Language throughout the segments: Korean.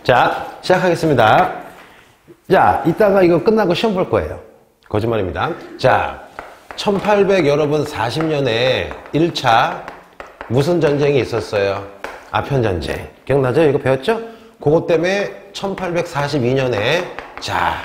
자, 시작하겠습니다. 자, 이따가 이거 끝나고 시험 볼 거예요. 거짓말입니다. 자, 1800 여러분 40년에 1차 무슨 전쟁이 있었어요? 아편전쟁. 기억나죠? 이거 배웠죠? 그것 때문에 1842년에 자,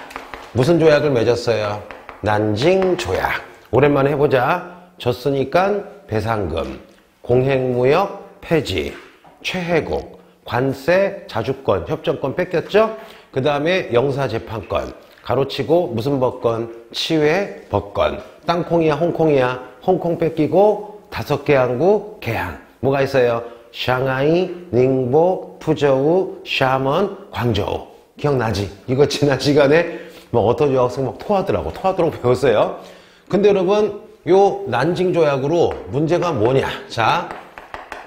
무슨 조약을 맺었어요? 난징 조약. 오랜만에 해보자. 졌으니까 배상금, 공행무역 폐지, 최혜국, 관세, 자주권, 협정권 뺏겼죠? 그 다음에 영사재판권, 가로치고 무슨 법권? 치외 법권. 땅콩이야, 홍콩이야? 홍콩 뺏기고 5개 항구 개항. 뭐가 있어요? 샹하이, 닝보, 푸저우, 샤먼, 광저우. 기억나지? 이거 지난 시간에 뭐 어떤 여학생 막 토하더라고. 토하도록 배웠어요. 근데 여러분, 요 난징 조약으로 문제가 뭐냐? 자,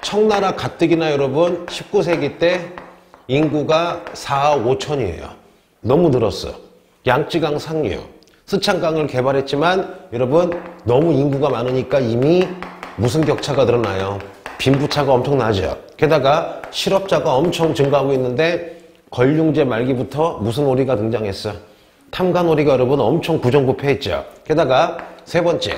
청나라 가뜩이나 여러분 19세기 때 인구가 4억 5천이에요. 너무 늘었어. 양쯔강 상류, 스촨강을 개발했지만 여러분 너무 인구가 많으니까 이미 무슨 격차가 드러나요? 빈부차가 엄청나죠. 게다가 실업자가 엄청 증가하고 있는데 걸륭제 말기부터 무슨 오리가 등장했어? 탐관오리가 여러분 엄청 부정부패했죠. 게다가 세 번째,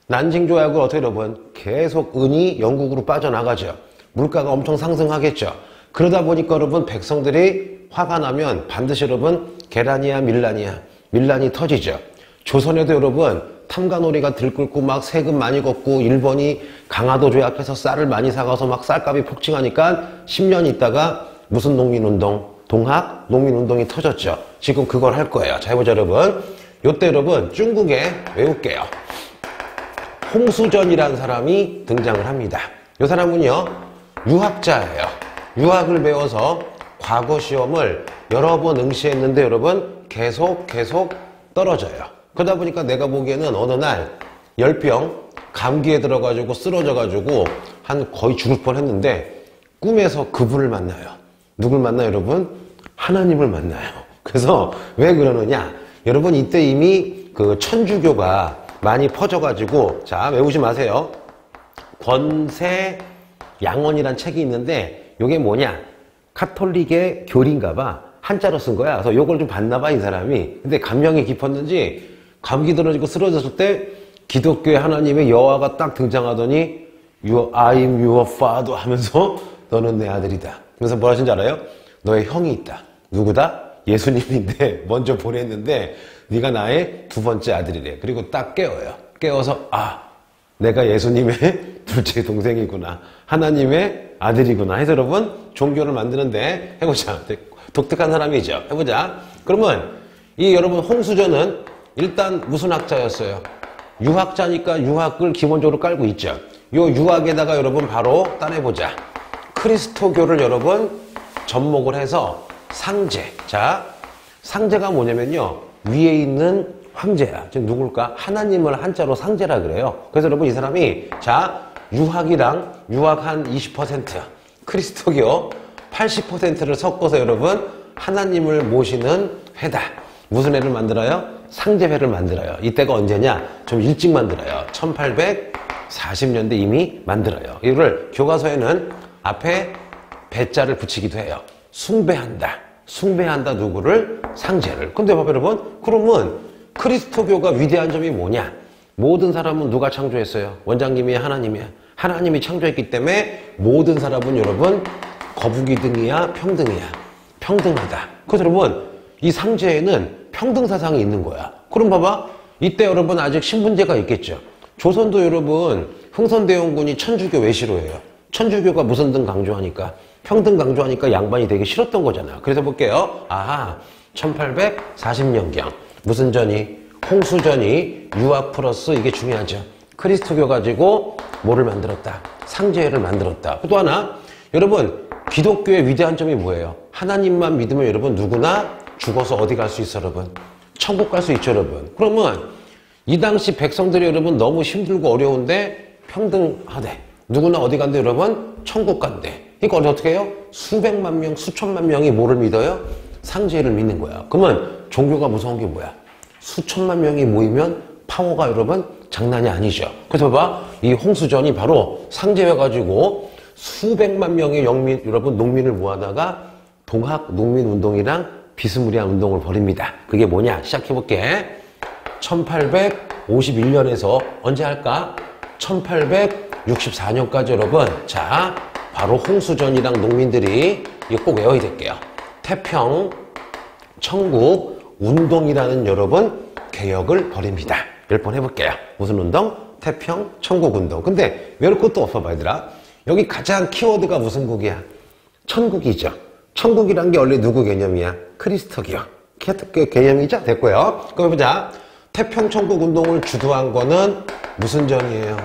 난징 조약을 어떻게 여러분 계속 은이 영국으로 빠져나가죠. 물가가 엄청 상승하겠죠. 그러다 보니까 여러분 백성들이 화가 나면 반드시 여러분 계란이야 밀란이야 밀란이 터지죠. 조선에도 여러분 탐관오리가 들끓고 막 세금 많이 걷고 일본이 강화도 조약해서 쌀을 많이 사가서 막 쌀값이 폭증하니까 10년 있다가 무슨 농민운동? 동학 농민운동이 터졌죠. 지금 그걸 할 거예요. 자, 해보자 여러분. 요때 여러분 중국에 외울게요. 홍수전이라는 사람이 등장을 합니다. 이 사람은요 유학자예요. 유학을 배워서 과거 시험을 여러 번 응시했는데 여러분 계속 떨어져요. 그러다 보니까 내가 보기에는 어느 날 열병 감기에 들어가지고 쓰러져가지고 한 거의 죽을 뻔했는데 꿈에서 그분을 만나요. 누굴 만나요 여러분? 하나님을 만나요. 그래서 왜 그러느냐? 여러분 이때 이미 그 천주교가 많이 퍼져가지고 자 외우지 마세요. 권세양언이란 책이 있는데 요게 뭐냐? 카톨릭의 교리인가봐. 한자로 쓴 거야. 그래서 요걸 좀 봤나봐 이 사람이. 근데 감명이 깊었는지 감기 들어지고 쓰러졌을 때 기독교의 하나님의 여호와가 딱 등장하더니 I'm your father 하면서 너는 내 아들이다. 그래서 뭐 하신지 알아요? 너의 형이 있다. 누구다? 예수님인데 먼저 보냈는데 네가 나의 두 번째 아들이래. 그리고 딱 깨워요. 깨워서 아 내가 예수님의 둘째 동생이구나. 하나님의 아들이구나 해서 여러분 종교를 만드는데 해보자. 독특한 사람이죠. 해보자. 그러면 이 여러분 홍수전은 일단 무슨 학자였어요? 유학자니까 유학을 기본적으로 깔고 있죠. 요 유학에다가 여러분 바로 따내보자. 크리스토교를 여러분 접목을 해서 상제. 자, 상제가 뭐냐면요. 위에 있는 황제야. 지금 누굴까? 하나님을 한자로 상제라 그래요. 그래서 여러분 이 사람이 자, 유학이랑 유학 한 20%, 크리스토교 80%를 섞어서 여러분 하나님을 모시는 회다. 무슨 회를 만들어요? 상제회를 만들어요. 이때가 언제냐? 좀 일찍 만들어요. 1840년대 이미 만들어요. 이거를 교과서에는 앞에 배자를 붙이기도 해요. 숭배한다. 숭배한다 누구를? 상제를. 근데 봐봐 여러분. 그러면 크리스토교가 위대한 점이 뭐냐? 모든 사람은 누가 창조했어요? 원장님이야 하나님이야? 하나님이 창조했기 때문에 모든 사람은 여러분 거북이 등이야 평등이야? 평등하다. 그래서 여러분 이 상제에는 평등 사상이 있는 거야. 그럼 봐봐. 이때 여러분 아직 신분제가 있겠죠. 조선도 여러분 흥선대원군이 천주교 왜 싫어해요? 천주교가 무슨 등 강조하니까 평등 강조하니까 양반이 되게 싫었던 거잖아. 그래서 볼게요. 아하 1840년경 무슨 전이? 홍수전이 유학 플러스 이게 중요하죠. 크리스토교 가지고 뭐를 만들었다? 상제회를 만들었다. 또 하나 여러분 기독교의 위대한 점이 뭐예요? 하나님만 믿으면 여러분 누구나 죽어서 어디 갈 수 있어 여러분? 천국 갈 수 있죠 여러분. 그러면 이 당시 백성들이 여러분 너무 힘들고 어려운데 평등하대. 누구나 어디 간대 여러분? 천국 간대. 그러니까 어떻게 해요? 수백만 명, 수천만 명이 뭐를 믿어요? 상제를 믿는 거야. 그러면 종교가 무서운 게 뭐야? 수천만 명이 모이면 파워가 여러분 장난이 아니죠. 그래서 봐봐. 이 홍수전이 바로 상제해 가지고 수백만 명의 영민, 여러분 농민을 모아다가 동학 농민운동이랑 비스무리한 운동을 벌입니다. 그게 뭐냐? 시작해볼게. 1851년에서 언제 할까? 1864년까지 여러분. 자, 바로 홍수전이랑 농민들이 이거 꼭 외워야 될게요. 태평 청국 운동이라는 여러분 개혁을 벌입니다. 10번 해볼게요. 무슨 운동? 태평 청국 운동. 근데 외울 것도 없어 봐 얘들아. 여기 가장 키워드가 무슨 국이야? 천국이죠. 천국이란 게 원래 누구 개념이야? 크리스토교 개념이죠? 됐고요. 그럼 보자. 태평 청국 운동을 주도한 거는 무슨 전이에요?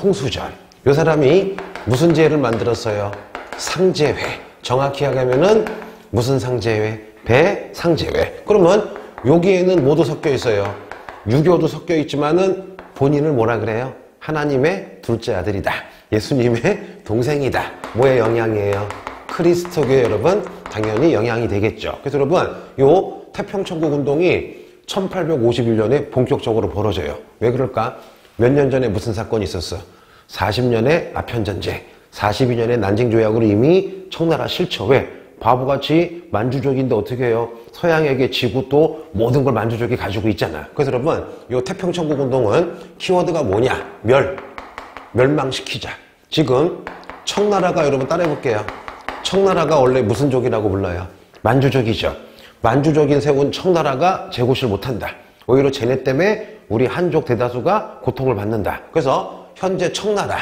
홍수전. 요 사람이 무슨 제를 만들었어요? 상제회. 정확히 하자면은 무슨 상제회? 배상제회. 그러면 여기에는 모두 섞여 있어요. 유교도 섞여 있지만은 본인을 뭐라 그래요? 하나님의 둘째 아들이다. 예수님의 동생이다. 뭐의 영향이에요? 크리스토교의 여러분 당연히 영향이 되겠죠. 그래서 여러분 요 태평천국 운동이 1851년에 본격적으로 벌어져요. 왜 그럴까? 몇 년 전에 무슨 사건이 있었어? 40년의 아편전쟁, 42년의 난징조약으로 이미 청나라 실처. 왜? 바보같이 만주족인데 어떻게 해요? 서양에게 지고 또 모든 걸 만주족이 가지고 있잖아. 그래서 여러분 요 태평천국 운동은 키워드가 뭐냐? 멸망시키자. 지금 청나라가 여러분 따라해볼게요. 청나라가 원래 무슨 족이라고 불러요? 만주족이죠. 만주족인 세운 청나라가 제고시를 못한다. 오히려 쟤네 때문에 우리 한족 대다수가 고통을 받는다. 그래서 현재 청나라,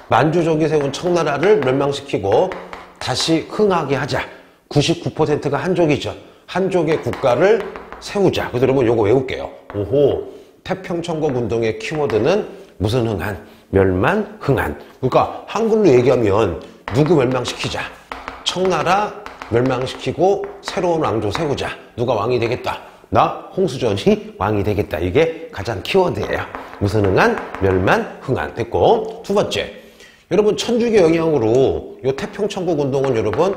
만주족이 세운 청나라를 멸망시키고 다시 흥하게 하자. 99%가 한족이죠. 한족의 국가를 세우자. 그래서 여러분 요거 외울게요. 오호, 태평천국 운동의 키워드는 무슨 흥한? 멸만 흥한. 그러니까 한글로 얘기하면 누구 멸망시키자? 청나라 멸망시키고 새로운 왕조 세우자. 누가 왕이 되겠다? 나 홍수전이 왕이 되겠다. 이게 가장 키워드예요. 무슨 흥한? 멸만 흥한. 됐고, 두 번째, 여러분 천주교 영향으로 요 태평천국 운동은 여러분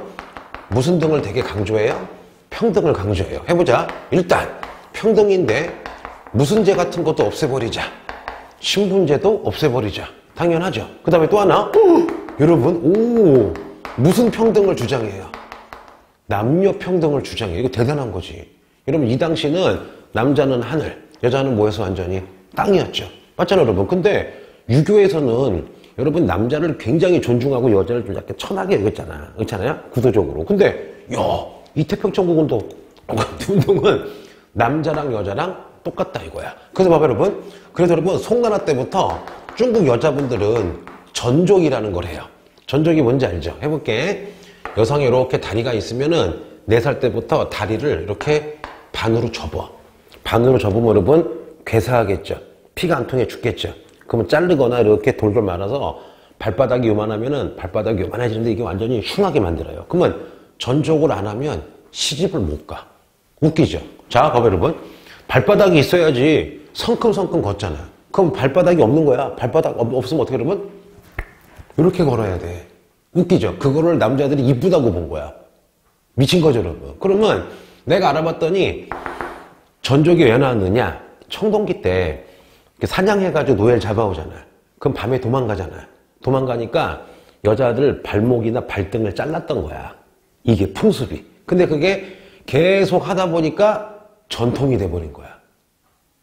무슨 등을 되게 강조해요? 평등을 강조해요. 해보자. 일단 평등인데 무슨 제 같은 것도 없애버리자. 신분제도 없애버리자. 당연하죠. 그 다음에 또 하나, 여러분 무슨 평등을 주장해요? 남녀 평등을 주장해요. 이거 대단한 거지. 여러분 이 당시는 남자는 하늘, 여자는 뭐였어? 완전히 땅이었죠. 맞잖아요 여러분. 근데 유교에서는 여러분 남자를 굉장히 존중하고 여자를 좀 약간 천하게 여겼잖아. 그렇잖아요? 구도적으로. 근데 이 태평천국 운동은 남자랑 여자랑 똑같다 이거야. 그래서 봐봐 여러분. 그래서 여러분 송나라 때부터 중국 여자분들은 전족이라는 걸 해요. 전족이 뭔지 알죠? 해볼게. 여성이 이렇게 다리가 있으면은 4살 때부터 다리를 이렇게 반으로 접어. 반으로 접으면 여러분 괴사하겠죠. 피가 안 통해 죽겠죠. 그러면 자르거나 이렇게 돌돌 말아서 발바닥이 요만하면은 발바닥이 요만해지는데 이게 완전히 흉하게 만들어요. 그러면 전족을 안 하면 시집을 못 가. 웃기죠? 자, 봐봐 여러분. 발바닥이 있어야지 성큼성큼 걷잖아. 그럼 발바닥이 없는 거야. 발바닥 없으면 어떻게 여러분? 이렇게 걸어야 돼. 웃기죠? 그거를 남자들이 이쁘다고 본 거야. 미친 거죠 여러분. 그러면 내가 알아봤더니 전족이 왜 나왔느냐? 청동기 때 사냥해가지고 노예를 잡아오잖아. 그럼 밤에 도망가잖아. 도망가니까 여자들 발목이나 발등을 잘랐던 거야. 이게 풍습이. 근데 그게 계속 하다 보니까 전통이 돼버린 거야.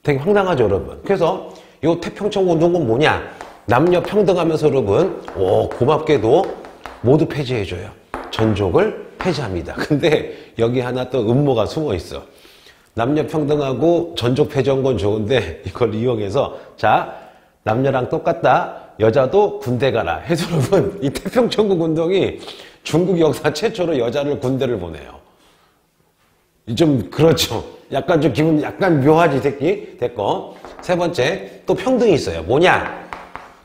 되게 황당하죠 여러분. 그래서 이 태평천국 운동은 뭐냐? 남녀 평등하면서 여러분 고맙게도 모두 폐지해줘요. 전족을 폐지합니다. 근데 여기 하나 또 음모가 숨어 있어. 남녀 평등하고 전족 폐지한 건 좋은데 이걸 이용해서 자 남녀랑 똑같다. 여자도 군대 가라. 해서 여러분 이 태평천국 운동이 중국 역사 최초로 여자를 군대를 보내요. 좀 그렇죠. 약간 좀 기분 약간 묘하지 새끼. 됐고. 세 번째 또 평등이 있어요. 뭐냐?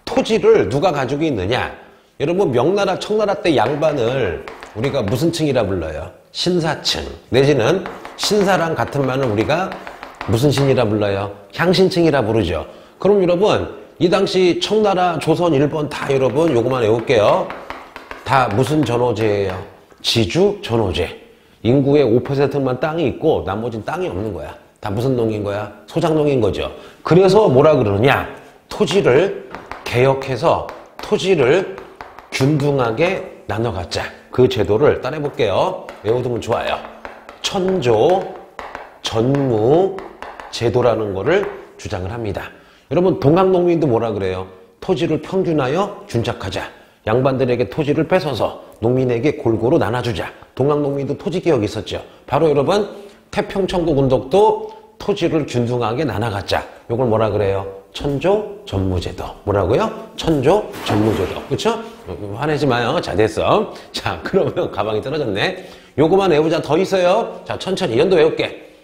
토지를 누가 가지고 있느냐? 여러분 명나라 청나라 때 양반을 우리가 무슨 층이라 불러요? 신사층 내지는 신사랑 같은 말은 우리가 무슨 신이라 불러요? 향신층이라 부르죠. 그럼 여러분 이 당시 청나라, 조선, 일본 다 여러분 요거만 외울게요. 다 무슨 전호제예요? 지주 전호제. 인구의 5%만 땅이 있고 나머지는 땅이 없는 거야. 다 무슨 농인 거야? 소작농인 거죠. 그래서 뭐라 그러느냐? 토지를 개혁해서 토지를 균등하게 나눠 갖자. 그 제도를 따라해 볼게요. 외워두면 좋아요. 천조 전무 제도라는 거를 주장을 합니다. 여러분 동학농민도 뭐라 그래요? 토지를 평균하여 균작하자. 양반들에게 토지를 뺏어서 농민에게 골고루 나눠주자. 동학농민도 토지개혁이 있었죠. 바로 여러분 태평천국운동도 토지를 균등하게 나눠갔자. 이걸 뭐라 그래요? 천조전무제도. 뭐라고요? 천조전무제도. 그쵸? 화내지 마요. 자, 됐어. 자, 그러면 가방이 떨어졌네. 요거만 외우자. 더 있어요. 자, 천천히 연도 외울게.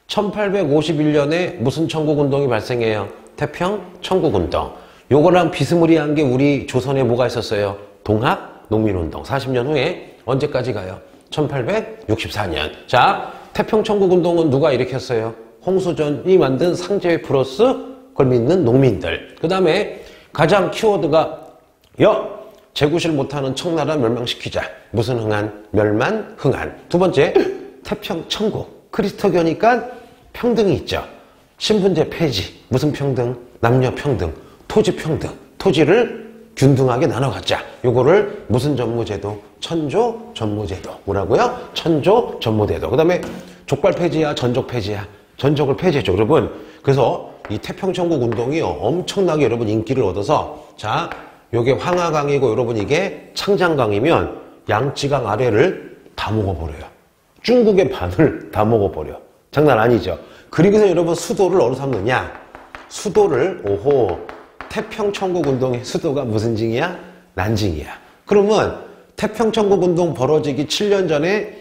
1851년에 무슨 청국운동이 발생해요? 태평천국운동. 요거랑 비스무리한 게 우리 조선에 뭐가 있었어요? 동학농민운동. 40년 후에 언제까지 가요? 1864년. 자, 태평천국운동은 누가 일으켰어요? 홍수전이 만든 상제회 플러스 그걸 믿는 농민들. 그 다음에 가장 키워드가 제구실 못하는 청나라 멸망시키자. 무슨 흥한? 멸만 흥한. 두 번째 태평천국. 그리스도교니까 평등이 있죠. 신분제 폐지. 무슨 평등? 남녀 평등. 토지 평등. 토지를 균등하게 나눠 갖자. 요거를 무슨 전무제도? 천조 전무제도. 뭐라고요? 천조 전무제도. 그 다음에 족발 폐지야, 전족 폐지야. 전족을 폐지했죠, 여러분. 그래서 이 태평천국 운동이 엄청나게 여러분 인기를 얻어서, 자, 요게 황하강이고 여러분 이게 창장강이면 양쯔강 아래를 다 먹어버려요. 중국의 반을 다 먹어버려. 장난 아니죠. 그리고서 여러분 수도를 어디서 삼느냐? 수도를 태평천국 운동의 수도가 무슨 징이야? 난징이야. 그러면 태평천국 운동 벌어지기 7년 전에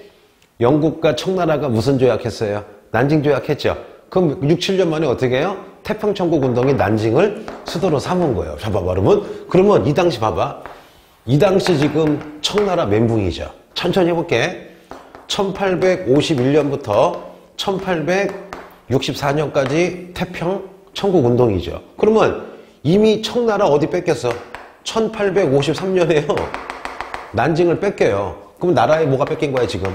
영국과 청나라가 무슨 조약했어요? 난징 조약했죠. 그럼 6, 7년 만에 어떻게 해요? 태평천국 운동이 난징을 수도로 삼은 거예요. 봐봐, 그러면 이 당시 봐봐. 이 당시 지금 청나라 멘붕이죠. 천천히 해볼게. 1851년부터 1864년까지 태평천국 운동이죠. 그러면 이미 청나라 어디 뺏겼어? 1853년에요. 난징을 뺏겨요. 그럼 나라에 뭐가 뺏긴 거야 지금?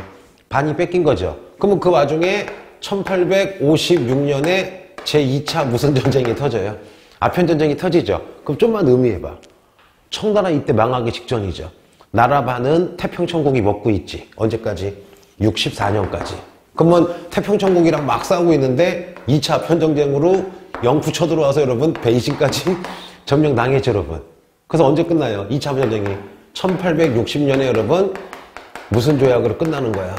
반이 뺏긴 거죠. 그러면 그 와중에 1856년에 제2차 무슨 전쟁이 터져요? 아편전쟁이 터지죠. 그럼 좀만 의미해봐. 청나라 이때 망하기 직전이죠. 나라 반은 태평천국이 먹고 있지. 언제까지? 64년까지. 그러면 태평천국이랑 막 싸우고 있는데 2차 아편전쟁으로 영프 쳐들어와서 여러분 베이징까지 점령당했죠, 여러분. 그래서 언제 끝나요? 2차 아편전쟁이 1860년에 여러분 무슨 조약으로 끝나는 거야?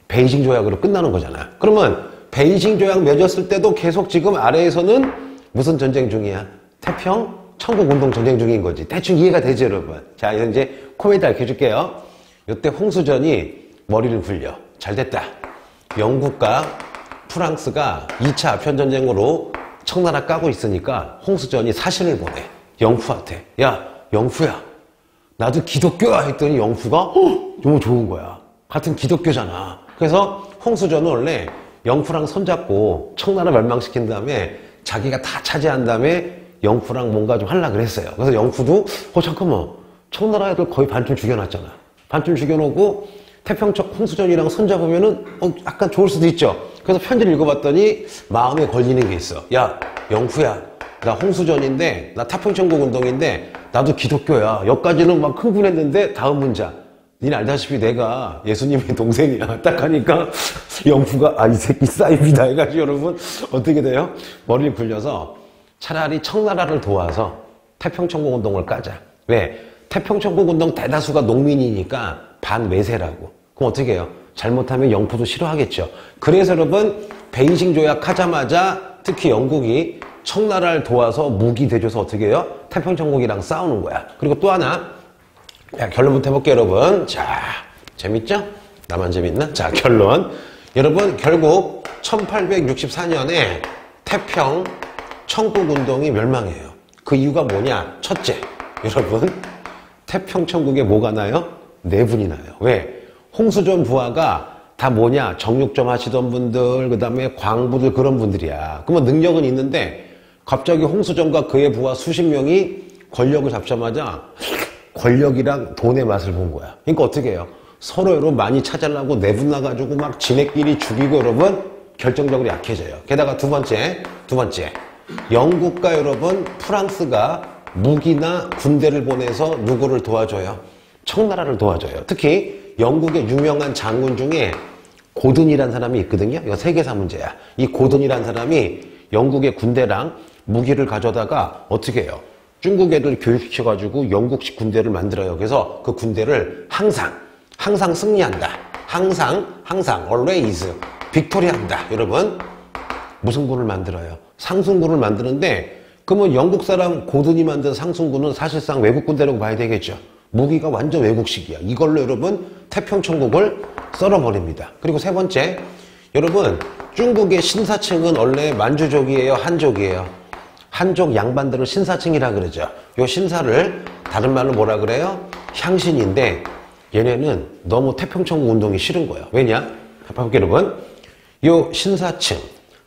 베이징 조약으로 끝나는 거잖아. 그러면 베이징 조약 맺었을 때도 계속 지금 아래에서는 무슨 전쟁 중이야? 태평천국운동 전쟁 중인 거지. 대충 이해가 되죠, 여러분? 자, 이제 코멘트 알려줄게요. 이때 홍수전이 머리를 굴려. 잘 됐다. 영국과 프랑스가 2차 아편전쟁으로 청나라 까고 있으니까 홍수전이 사신을 보내. 영프한테. 야, 영프야. 나도 기독교야 했더니 영프가 너무 좋은 거야. 같은 기독교잖아. 그래서 홍수전은 원래 영프랑 손잡고 청나라 멸망시킨 다음에 자기가 다 차지한 다음에 영프랑 뭔가 좀 하려고 그랬어요. 그래서 영프도 잠깐만, 청나라 애들 거의 반쯤 죽여놨잖아. 반쯤 죽여놓고 태평천 홍수전이랑 손잡으면은 약간 좋을 수도 있죠. 그래서 편지를 읽어봤더니 마음에 걸리는 게 있어. 야, 영프야, 나 홍수전인데, 나 태평천국 운동인데 나도 기독교야. 여기까지는 막 흥분했는데 다음 문자. 니는 알다시피 내가 예수님의 동생이야. 딱 하니까 영프가 이 새끼 사입이다 해가지고 여러분 어떻게 돼요? 머리를 굴려서 차라리 청나라를 도와서 태평천국 운동을 까자. 왜? 태평천국 운동 대다수가 농민이니까 반외세라고. 그럼 어떻게 해요? 잘못하면 영프도 싫어하겠죠. 그래서 여러분 베이징 조약 하자마자 특히 영국이 청나라를 도와서 무기 대줘서 어떻게 해요? 태평천국이랑 싸우는 거야. 그리고 또 하나, 결론부터 해볼게요, 여러분. 자, 재밌죠? 나만 재밌나? 자, 결론. 여러분, 결국 1864년에 태평천국운동이 멸망해요. 그 이유가 뭐냐? 첫째, 여러분, 태평천국에 뭐가 나요? 내분이 나요. 왜? 홍수전 부하가 다 뭐냐? 정육점 하시던 분들, 그 다음에 광부들 그런 분들이야. 그러면 능력은 있는데 갑자기 홍수전과 그의 부하 수십 명이 권력을 잡자마자 권력이랑 돈의 맛을 본 거야. 그러니까 어떻게 해요? 서로 여러분 많이 찾으려고 내분 나가지고 막 지네끼리 죽이고 여러분 결정적으로 약해져요. 게다가 두 번째, 영국과 여러분 프랑스가 무기나 군대를 보내서 누구를 도와줘요? 청나라를 도와줘요. 특히 영국의 유명한 장군 중에 고든이라는 사람이 있거든요. 이거 세계사 문제야. 이 고든이라는 사람이 영국의 군대랑 무기를 가져다가 어떻게 해요? 중국 애들 교육시켜가지고 영국식 군대를 만들어요. 그래서 그 군대를 항상 승리한다. 항상 always 빅토리한다. 여러분 무슨 군을 만들어요? 상승군을 만드는데 그러면 영국 사람 고든이 만든 상승군은 사실상 외국 군대라고 봐야 되겠죠. 무기가 완전 외국식이야. 이걸로 여러분 태평천국을 썰어버립니다. 그리고 세 번째, 여러분 중국의 신사층은 원래 만주족이에요? 한족이에요? 한족 양반들을 신사층이라 그러죠. 요 신사를 다른 말로 뭐라 그래요? 향신인데 얘네는 너무 태평천국 운동이 싫은 거예요. 왜냐? 봐볼게요 여러분. 요 신사층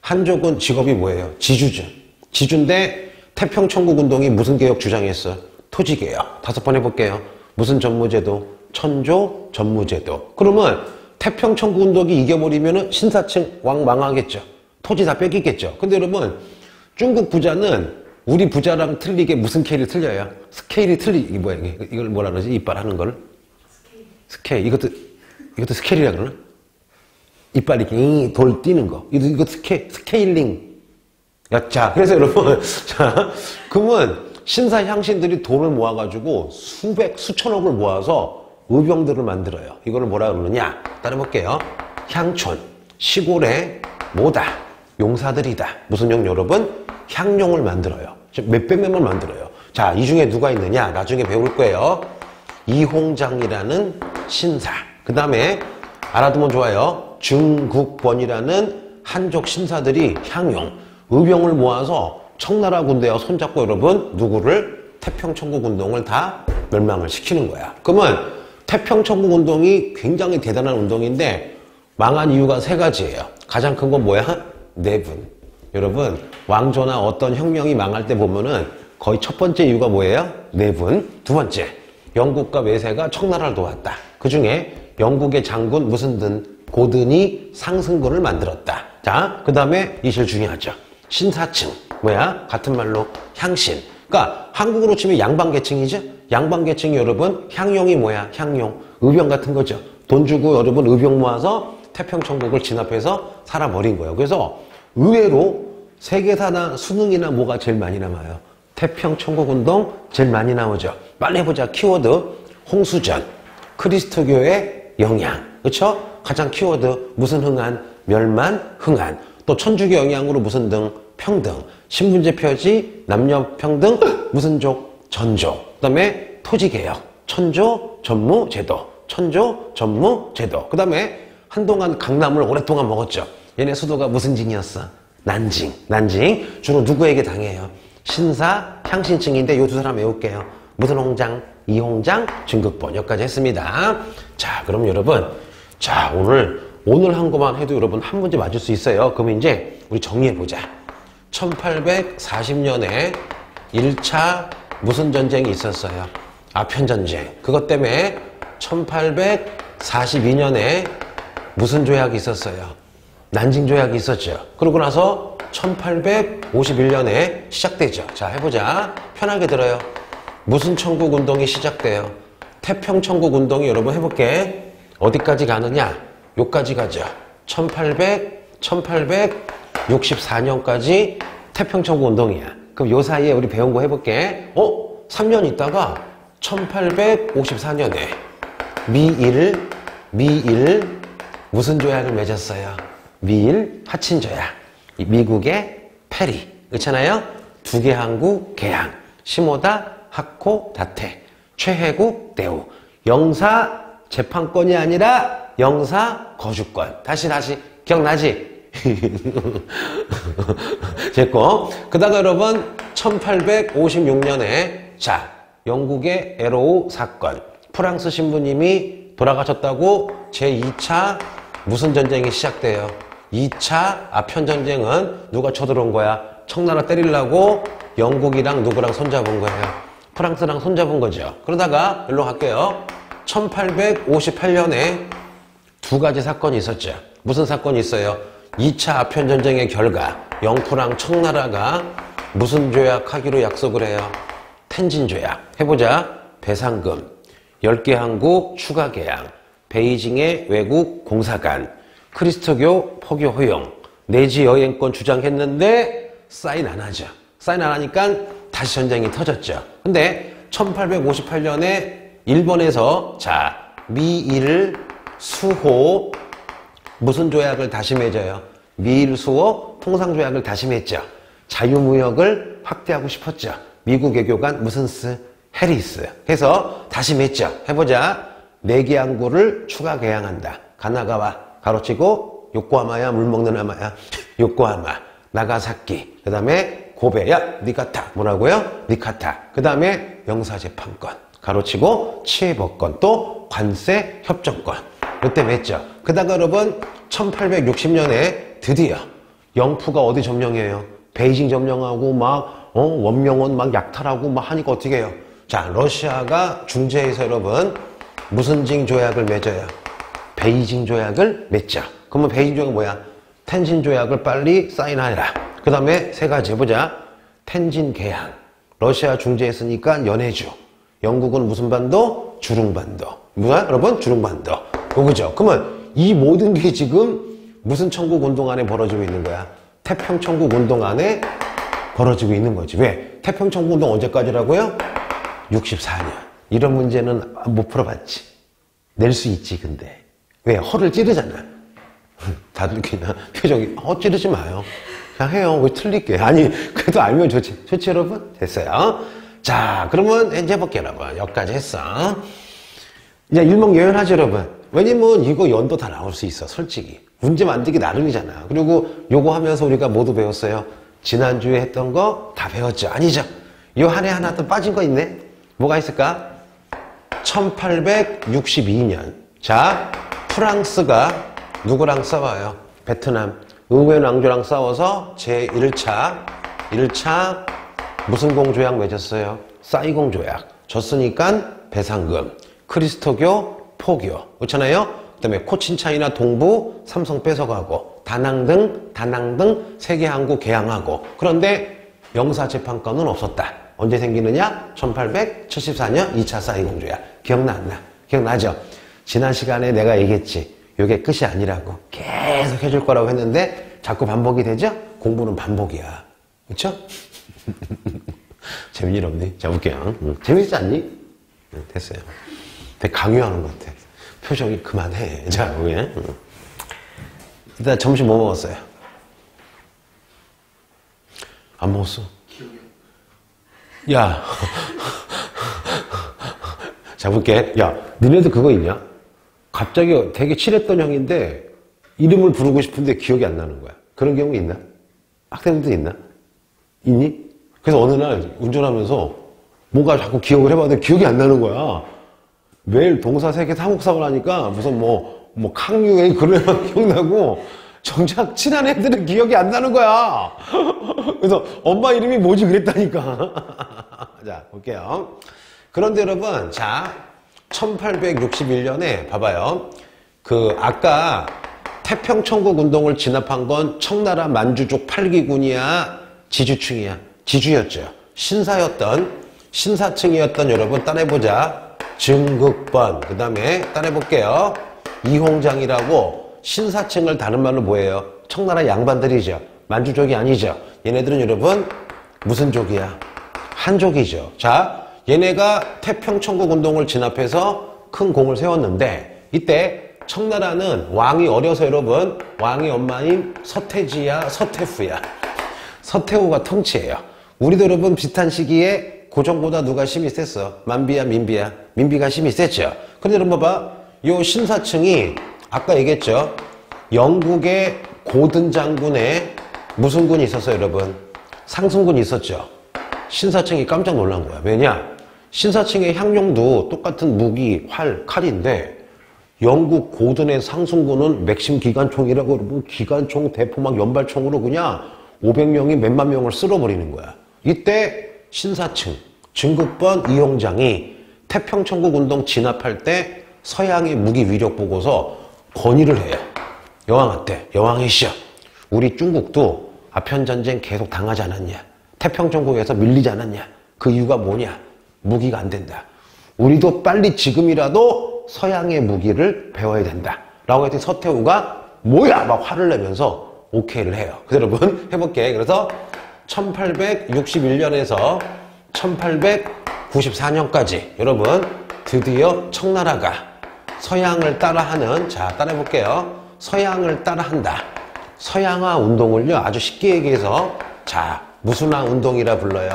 한족은 직업이 뭐예요? 지주죠. 지주인데 태평천국 운동이 무슨 개혁 주장했어? 토지개혁. 5번 해볼게요. 무슨 전무제도? 천조 전무제도. 그러면 태평천국 운동이 이겨버리면 신사층 왕 망하겠죠. 토지 다 뺏기겠죠. 근데 여러분 중국 부자는 우리 부자랑 틀리게 무슨 스케일이 틀려요? 스케일이 이게 뭐야 이걸 뭐라 그러지? 이빨 하는 걸? 스케일. 이것도 스케일이라 그러나? 이빨 이렇게 돌 뛰는 거. 이거 스케일링. 자, 그래서 여러분, 자, 그러면 신사향신들이 돈을 모아가지고 수천억을 모아서 의병들을 만들어요. 이거를 뭐라 그러느냐? 따라볼게요. 향촌, 시골의 뭐다? 용사들이다. 무슨 용 여러분? 향용을 만들어요. 몇백 명을 만들어요. 자, 이 중에 누가 있느냐? 나중에 배울 거예요. 이홍장이라는 신사. 그 다음에 알아두면 좋아요. 증국번이라는 한족 신사들이 향용, 의병을 모아서 청나라 군대와 손잡고 여러분 누구를? 태평천국 운동을 다 멸망을 시키는 거야. 그러면 태평천국 운동이 굉장히 대단한 운동인데 망한 이유가 3가지예요. 가장 큰 건 뭐야? 내분. 여러분 왕조나 어떤 혁명이 망할 때 보면은 거의 첫 번째 이유가 뭐예요? 내분. 두 번째, 영국과 외세가 청나라를 도왔다. 그 중에 영국의 장군 고든이 상승군을 만들었다. 자, 그 다음에 이 제일 중요하죠. 신사층. 뭐야? 같은 말로 향신. 그러니까 한국으로 치면 양반계층이죠? 양반계층이 여러분 향용이 뭐야? 향용. 의병 같은 거죠. 돈 주고 여러분 의병 모아서 태평천국을 진압해서 살아버린 거예요. 그래서 의외로 세계사나 수능이나 뭐가 제일 많이 남아요? 태평천국 운동 제일 많이 나오죠. 빨리 해보자. 키워드 홍수전, 그리스도교의 영향. 그렇죠? 가장 키워드 무슨 흥한? 멸만, 흥한. 또 천주교 영향으로 무슨 등? 평등. 신분제 폐지, 남녀 평등, 무슨 족? 전족. 그 다음에 토지개혁, 천조 전무제도. 천조 전무제도. 그 다음에 한동안 강남을 오랫동안 먹었죠. 얘네 수도가 무슨 징이었어? 난징. 주로 누구에게 당해요? 신사, 향신층인데 요 2사람 외울게요. 무슨 홍장? 이홍장, 증국본. 여기까지 했습니다. 자, 그럼 여러분, 자, 오늘 한 거만 해도 여러분 한 문제 맞을 수 있어요. 그럼 이제 우리 정리해보자. 1840년에 1차 무슨 전쟁이 있었어요? 아편전쟁. 그것 때문에 1842년에 무슨 조약이 있었어요? 난징 조약이 있었죠. 그러고 나서 1851년에 시작되죠. 자, 해보자. 편하게 들어요. 무슨 천국 운동이 시작돼요? 태평천국 운동이 여러분 해볼게. 어디까지 가느냐? 요까지 가죠. 1864년까지 태평천국 운동이야. 그럼 요 사이에 우리 배운 거 해볼게. 3년 있다가 1854년에 미일 무슨 조약을 맺었어요? 미일 하친조약. 미국의 페리. 그렇잖아요? 두개항구 개항. 시모다 하코 다테. 최혜국 대우. 영사 재판권이 아니라 영사 거주권. 다시 기억나지? 됐고. 그다가 여러분 1856년에 자, 영국의 에로우 사건. 프랑스 신부님이 돌아가셨다고 제2차 무슨 전쟁이 시작돼요? 2차 아편전쟁은 누가 쳐들어온 거야? 청나라 때리려고 영국이랑 누구랑 손잡은 거예요? 프랑스랑 손잡은 거죠. 그러다가 일로 갈게요. 1858년에 2가지 사건이 있었죠. 무슨 사건이 있어요? 2차 아편전쟁의 결과 영토랑 청나라가 무슨 조약하기로 약속을 해요? 텐진 조약. 해보자. 배상금, 10개 항구 추가 개항, 베이징의 외국 공사관, 크리스토교 포교 허용, 내지 여행권 주장했는데 사인 안 하죠. 사인 안 하니까 다시 전쟁이 터졌죠. 근데 1858년에 일본에서 자, 미일 수호 무슨 조약을 다시 맺어요? 미일 수호 통상조약을 다시 맺죠. 자유무역을 확대하고 싶었죠. 미국 외교관 무슨 스? 해리스 해서 다시 맺죠. 해보자. 4개 항구를 추가 개항한다. 가나가와 가로치고 요코하마야 물먹는 하마야 요코하마 나가사키 그 다음에 고베야 니카타 뭐라고요? 니카타 그 다음에 영사재판권 가로치고 치해법권 또 관세 협정권 이때 맺죠. 그다가 여러분 1860년에 드디어 영푸가 어디 점령해요? 베이징 점령하고 막 원명원 막 약탈하고 막 하니까 어떻게 해요? 자, 러시아가 중재해서 여러분 무슨 징 조약을 맺어요? 베이징 조약을 맺죠. 그러면 베이징 조약은 뭐야? 텐진 조약을 빨리 사인하라. 그 다음에 3가지 해보자. 텐진 개항. 러시아 중재했으니까 연해주. 영국은 무슨 반도? 주룽반도. 뭐야? 여러분? 주룽반도. 그죠? 그러면 이 모든 게 지금 무슨 천국 운동 안에 벌어지고 있는 거야? 태평천국 운동 안에 벌어지고 있는 거지. 왜? 태평천국 운동 언제까지라고요? 64년. 이런 문제는 못 풀어봤지. 낼 수 있지, 근데. 왜? 허를 찌르잖아. 다들 그냥 표정이, 찌르지 마요. 그냥 해요. 왜 틀릴게. 아니, 그래도 알면 좋지. 좋지, 여러분? 됐어요. 자, 그러면 이제 해볼게요, 여러분. 여기까지 했어. 이제 일목요연하죠, 여러분. 왜냐면 이거 연도 다 나올 수 있어, 솔직히. 문제 만들기 나름이잖아. 그리고 요거 하면서 우리가 모두 배웠어요. 지난주에 했던 거 다 배웠죠? 아니죠? 요 한 해 하나 또 빠진 거 있네? 뭐가 있을까? 1862년. 자, 프랑스가 누구랑 싸워요? 베트남. 의회 왕조랑 싸워서 제1차 무슨 공조약 맺었어요? 사이공 조약. 졌으니까 배상금. 크리스토교, 포교. 그렇잖아요? 그 다음에 코친차이나 동부, 삼성 뺏어가고, 다낭 등 세계 항구 개항하고. 그런데 영사재판권은 없었다. 언제 생기느냐? 1874년 2차 사이공 조약. 기억나 안 나? 기억나죠? 지난 시간에 내가 얘기했지. 이게 끝이 아니라고. 계속 해줄 거라고 했는데 자꾸 반복이 되죠? 공부는 반복이야. 그렇죠? 재미일 없니? 자, 볼게요. 재밌지 않니? 됐어요. 되게 강요하는 것 같아. 표정이 그만해. 자, 왜? 일단 점심 뭐 먹었어요? 안 먹었어? 야. 자, 볼게. 야, 너네도 그거 있냐? 갑자기 되게 친했던 형인데 이름을 부르고 싶은데 기억이 안 나는 거야. 그런 경우 있나? 학생들도 있나? 있니? 그래서 어느 날 운전하면서 뭔가 자꾸 기억을 해봤는데 기억이 안 나는 거야. 매일 동사 세계에서 한국 사고를 하니까 무슨 뭐 강유행 그런 애만 기억나고 정작 친한 애들은 기억이 안 나는 거야. 그래서 엄마 이름이 뭐지 그랬다니까. 자, 볼게요. 그런데 여러분, 자, 1861년에 봐봐요. 아까 태평천국 운동을 진압한 건 청나라 만주족 8기군이야, 지주층이야? 지주였죠. 신사층이었던 여러분 따라해보자. 증극번. 그 다음에 따라해볼게요. 이홍장이라고 신사층을 다른 말로 뭐예요? 청나라 양반들이죠. 만주족이 아니죠. 얘네들은 여러분 무슨 족이야? 한족이죠. 자, 얘네가 태평천국 운동을 진압해서 큰 공을 세웠는데 이때 청나라는 왕이 어려서 여러분 왕의 엄마인 서태지야 서태후야 서태후가 통치해요. 우리도 여러분 비슷한 시기에 고종보다 누가 힘이 셌어? 만비야 민비야? 민비가 힘이 셌죠. 근데 여러분 봐봐. 요 신사층이 아까 얘기했죠. 영국의 고든 장군에 무슨 군이 있었어요 여러분? 상승군이 있었죠. 신사층이 깜짝 놀란 거야. 왜냐? 신사층의 향용도 똑같은 무기, 활, 칼인데 영국 고든의 상승군은 맥심 기관총이라고 그러고 기관총, 대포막, 연발총으로 그냥 500명이 몇만 명을 쓸어버리는 거야. 이때 신사층, 증극번 이홍장이 태평천국 운동 진압할 때 서양의 무기 위력 보고서 건의를 해요. 여왕한테. 여왕이시여, 우리 중국도 아편전쟁 계속 당하지 않았냐? 태평천국에서 밀리지 않았냐? 그 이유가 뭐냐? 무기가 안 된다. 우리도 빨리 지금이라도 서양의 무기를 배워야 된다 라고 했더니 서태후가 뭐야 막 화를 내면서 오케이를 해요. 그래서 여러분 해볼게. 그래서 1861년에서 1894년까지 여러분 드디어 청나라가 서양을 따라하는, 자 따라해볼게요. 서양을 따라한다. 서양화 운동을요 아주 쉽게 얘기해서 자 무슨화 운동이라 불러요?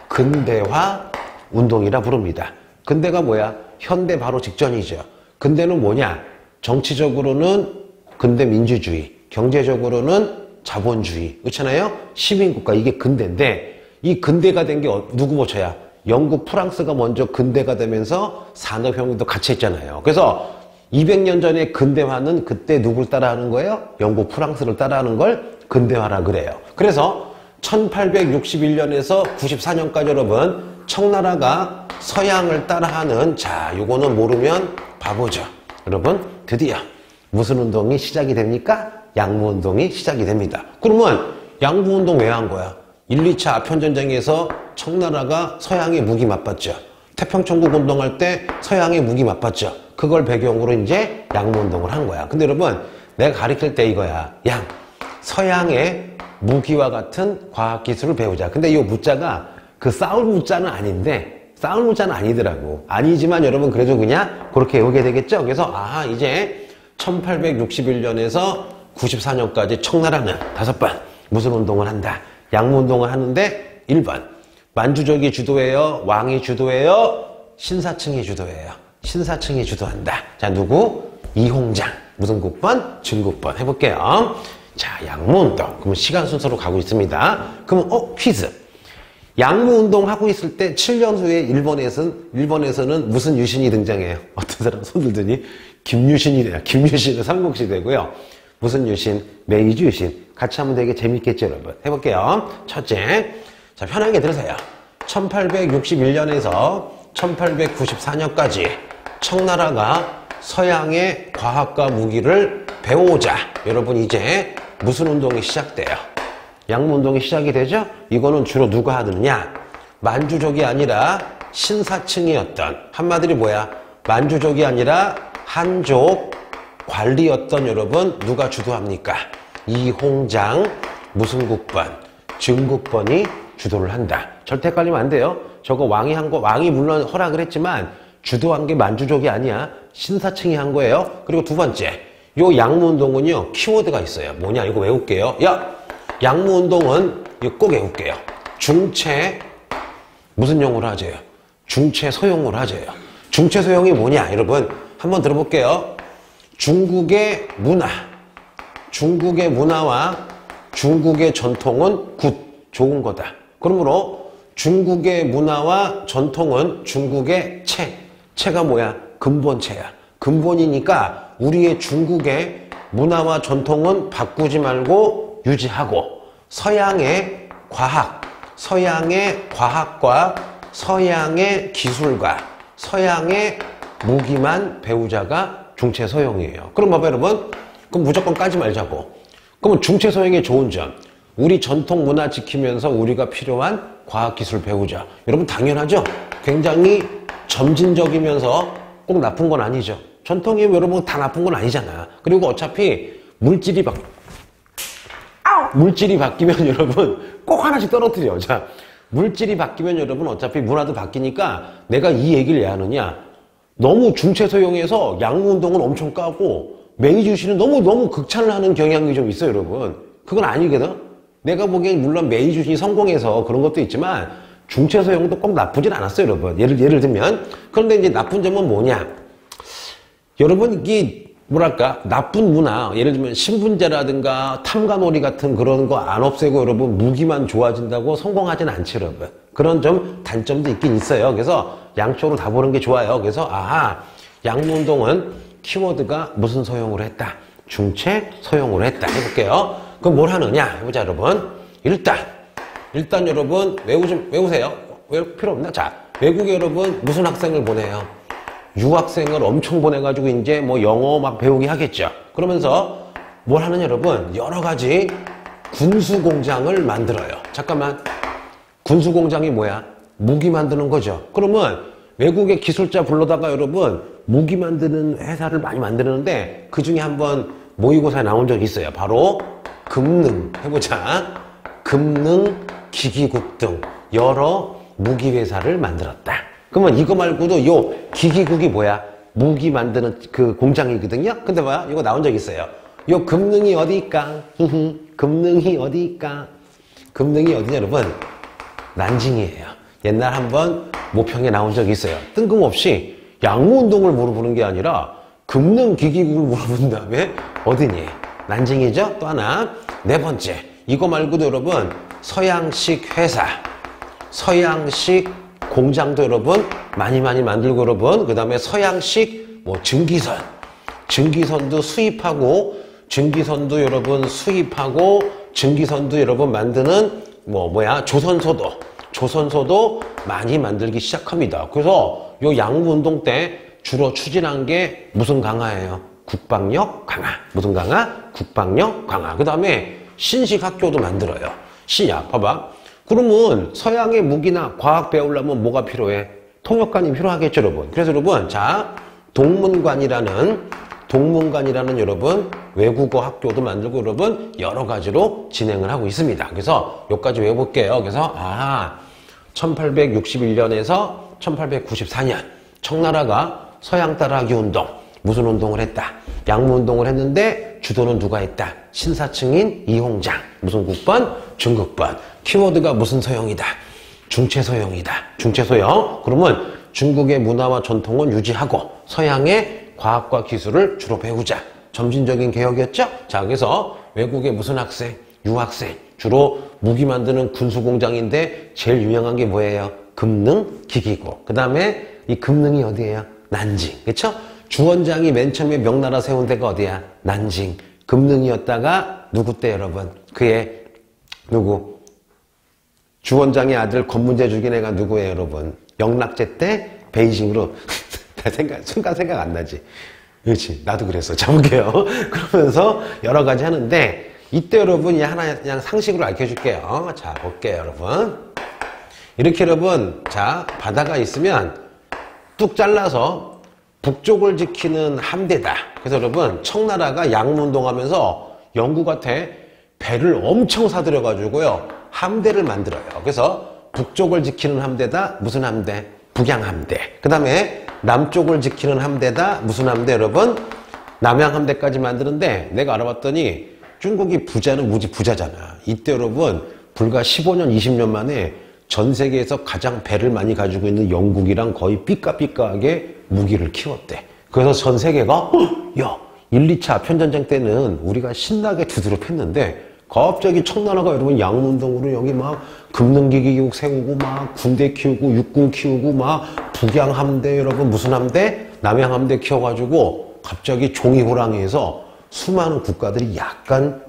근대화 운동이라 부릅니다. 근대가 뭐야? 현대 바로 직전이죠. 근대는 뭐냐? 정치적으로는 근대 민주주의, 경제적으로는 자본주의, 그렇잖아요? 시민국가, 이게 근대인데 이 근대가 된 게 누구 보쳐야? 영국, 프랑스가 먼저 근대가 되면서 산업혁명도 같이 했잖아요. 그래서 200년 전에 근대화는 그때 누굴 따라하는 거예요? 영국, 프랑스를 따라하는 걸 근대화라 그래요. 그래서 1861년에서 94년까지 여러분 청나라가 서양을 따라하는, 자 요거는 모르면 바보죠. 여러분 드디어 무슨 운동이 시작이 됩니까? 양무운동이 시작이 됩니다. 그러면 양무운동 왜 한 거야? 1, 2차 아편전쟁에서 청나라가 서양의 무기 맛봤죠. 태평천국 운동할 때 서양의 무기 맛봤죠. 그걸 배경으로 이제 양무운동을 한 거야. 근데 여러분 내가 가르칠 때 이거야. 서양의 무기와 같은 과학기술을 배우자. 근데 이 무자가 그 싸울 무자는 아닌데, 싸울 무자는 아니더라고. 아니지만 여러분 그래도 그냥 그렇게 외우게 되겠죠. 그래서 이제 1861년에서 94년까지 청나라는 5번 무슨 운동을 한다? 양무운동을 하는데 1번 만주족이 주도해요? 왕이 주도해요? 신사층이 주도해요? 신사층이 주도한다. 자 누구? 이홍장. 무슨 국번? 증국번. 해볼게요. 자 양무운동. 그러면 시간 순서로 가고 있습니다. 그러면 퀴즈. 양무운동 하고 있을 때 7년 후에 일본에서는 무슨 유신이 등장해요? 어떤 사람 손 들더니 김유신이래요. 김유신은 삼국시대고요. 무슨 유신? 메이지 유신. 같이 하면 되게 재밌겠죠, 여러분. 해볼게요. 첫째, 자 편하게 들으세요. 1861년에서 1894년까지 청나라가 서양의 과학과 무기를 배우자. 여러분 이제 무슨 운동이 시작돼요? 양무운동이 시작이 되죠? 이거는 주로 누가 하느냐? 만주족이 아니라 신사층이었던, 한마디로 뭐야? 만주족이 아니라 한족 관리였던 여러분 누가 주도합니까? 이홍장, 무슨 국번? 증국번이 주도를 한다. 절대 헷갈리면 안 돼요. 저거 왕이 한 거, 왕이 물론 허락을 했지만 주도한 게 만주족이 아니야. 신사층이 한 거예요. 그리고 두 번째, 요 양무운동은요 키워드가 있어요. 뭐냐? 이거 외울게요. 양무운동은 이거 꼭 외울게요. 중체 무슨 용어로 하재요? 중체 소용으로 하재요. 중체 소용이 뭐냐? 여러분 한번 들어볼게요. 중국의 문화와 중국의 전통은 좋은 거다. 그러므로 중국의 문화와 전통은 중국의 체가 뭐야? 근본체야. 근본이니까 우리의 중국의 문화와 전통은 바꾸지 말고 유지하고 서양의 과학과 서양의 기술과 서양의 무기만 배우자가 중체소용이에요. 그럼 봐봐요 여러분. 그럼 무조건 까지 말자고. 그러면 중체소용의 좋은 점, 우리 전통 문화 지키면서 우리가 필요한 과학기술 배우자. 여러분 당연하죠? 굉장히 점진적이면서 꼭 나쁜 건 아니죠. 전통이 여러분 다 나쁜 건 아니잖아. 그리고 어차피 물질이 바뀌면 여러분 꼭 하나씩 떨어뜨려. 자, 물질이 바뀌면 여러분 어차피 문화도 바뀌니까 내가 이 얘기를 왜 하느냐. 너무 중체소용해서 양무운동은 엄청 까고 메이주시는 너무 극찬을 하는 경향이 좀 있어요 여러분. 그건 아니거든. 내가 보기엔 물론 메이주신이 성공해서 그런 것도 있지만 중체소용도 꼭 나쁘진 않았어요 여러분. 예를 들면. 그런데 이제 나쁜 점은 뭐냐. 여러분 이게 뭐랄까 나쁜 문화, 예를 들면 신분제라든가 탐관오리 같은 그런 거 안 없애고 여러분 무기만 좋아진다고 성공하진 않죠 여러분. 그런 좀 단점도 있긴 있어요. 그래서 양쪽으로 다 보는 게 좋아요. 그래서 양무운동은 키워드가 무슨 소용으로 했다? 중체 소용으로 했다. 해볼게요. 그럼 뭘 하느냐 해보자 여러분. 일단 여러분 외우세요. 외울 필요 없나? 자, 외국에 여러분 무슨 학생을 보내요? 유학생을 엄청 보내가지고 이제 뭐 영어 막 배우게 하겠죠. 그러면서 뭘 하느냐 여러분. 여러 가지 군수공장을 만들어요. 잠깐만. 군수공장이 뭐야? 무기 만드는 거죠. 그러면 외국의 기술자 불러다가 여러분 무기 만드는 회사를 많이 만드는데 그 중에 한번 모의고사에 나온 적이 있어요. 바로 금능 해보자. 금능 기기국 등 여러 무기 회사를 만들었다. 그러면 이거 말고도 요 기기국이 뭐야? 무기 만드는 그 공장이거든요. 근데 뭐야? 이거 나온 적 있어요. 요 금능이 어디일까? 금능이 어디일까? 금능이 어디냐 여러분? 난징이에요. 옛날 한번 모평에 나온 적이 있어요. 뜬금없이 양무운동을 물어보는 게 아니라 금능기기국을 물어본 다음에 어디니? 난징이죠? 또 하나. 네 번째. 이거 말고도 여러분 서양식 회사, 서양식 공장도 여러분 많이 만들고 여러분 그 다음에 서양식 뭐 증기선도 수입하고 증기선도 여러분 수입하고 증기선도 여러분 만드는 조선소도 많이 만들기 시작합니다. 그래서 요 양무운동 때 주로 추진한 게 무슨 강화예요? 국방력 강화. 무슨 강화? 국방력 강화. 그 다음에 신식학교도 만들어요. 신약. 봐봐. 그러면 서양의 무기나 과학 배우려면 뭐가 필요해? 통역관이 필요하겠죠, 여러분. 그래서 여러분, 자, 동문관이라는 여러분 외국어 학교도 만들고 여러분 여러 가지로 진행을 하고 있습니다. 그래서 여기까지 외워볼게요. 그래서 1861년에서 1894년 청나라가 서양 따라하기 운동 무슨 운동을 했다? 양무운동을 했는데 주도는 누가 했다? 신사층인 이홍장. 무슨 국번? 중국번. 키워드가 무슨 서형이다? 중체서형이다. 중체서형. 그러면 중국의 문화와 전통은 유지하고 서양의 과학과 기술을 주로 배우자. 점진적인 개혁이었죠? 자, 그래서 외국의 무슨 학생? 유학생. 주로 무기 만드는 군수공장인데 제일 유명한 게 뭐예요? 금능 기기고. 그 다음에 이 금능이 어디예요? 난징. 그쵸? 주원장이 맨 처음에 명나라 세운 데가 어디야? 난징. 금능이었다가 누구 때 여러분? 그의 누구? 주원장의 아들 권문제 죽인 애가 누구예요 여러분? 영락제 때 베이징으로 순간 생각 안 나지? 그렇지. 나도 그랬어. 자볼게요. 그러면서 여러 가지 하는데 이때 여러분 하나 그냥 상식으로 알려줄게요. 자, 볼게요 여러분. 이렇게 여러분, 자, 바다가 있으면 뚝 잘라서 북쪽을 지키는 함대다. 그래서 여러분, 청나라가 양무운동하면서 영국한테 배를 엄청 사들여가지고요, 함대를 만들어요. 그래서 북쪽을 지키는 함대다. 무슨 함대? 북양함대. 그 다음에 남쪽을 지키는 함대다. 무슨 함대 여러분? 남양함대까지 만드는데 내가 알아봤더니 중국이 부자는 무지 부자잖아. 이때 여러분 불과 15년, 20년 만에 전 세계에서 가장 배를 많이 가지고 있는 영국이랑 거의 삐까삐까하게 무기를 키웠대. 그래서 전 세계가 야, 1, 2차 아편전쟁 때는 우리가 신나게 두드려 팼는데 갑자기 청나라가 여러분 양문동으로 여기 막 금능기기국 세우고 막 군대 키우고 육군 키우고 막 북양함대 여러분 무슨 함대? 남양함대 키워가지고 갑자기 종이호랑이에서 수많은 국가들이 약간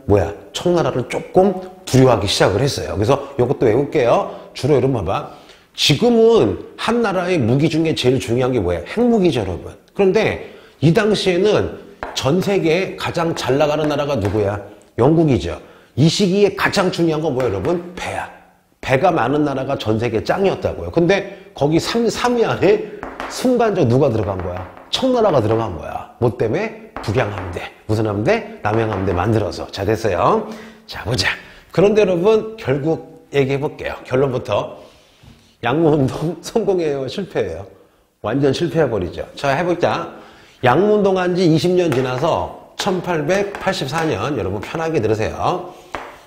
청나라를 조금 두려워하기 시작을 했어요. 그래서 이것도 외울게요. 주로 여러분 봐봐. 지금은 한 나라의 무기 중에 제일 중요한 게 뭐예요? 핵무기죠 여러분. 그런데 이 당시에는 전 세계에 가장 잘 나가는 나라가 누구야? 영국이죠. 이 시기에 가장 중요한 건 뭐예요 여러분? 배야. 배가 많은 나라가 전 세계 짱이었다고요. 근데 거기 3위 안에 순간적으로 누가 들어간 거야? 청나라가 들어간 거야. 뭐 때문에? 북양함대. 무슨 함대? 남양함대 만들어서. 자, 됐어요. 자, 보자. 그런데 여러분 결국 얘기해 볼게요. 결론부터. 양무운동 성공해요? 실패해요? 완전 실패해버리죠. 자, 해보자. 양무운동 한 지 20년 지나서 1884년 여러분 편하게 들으세요.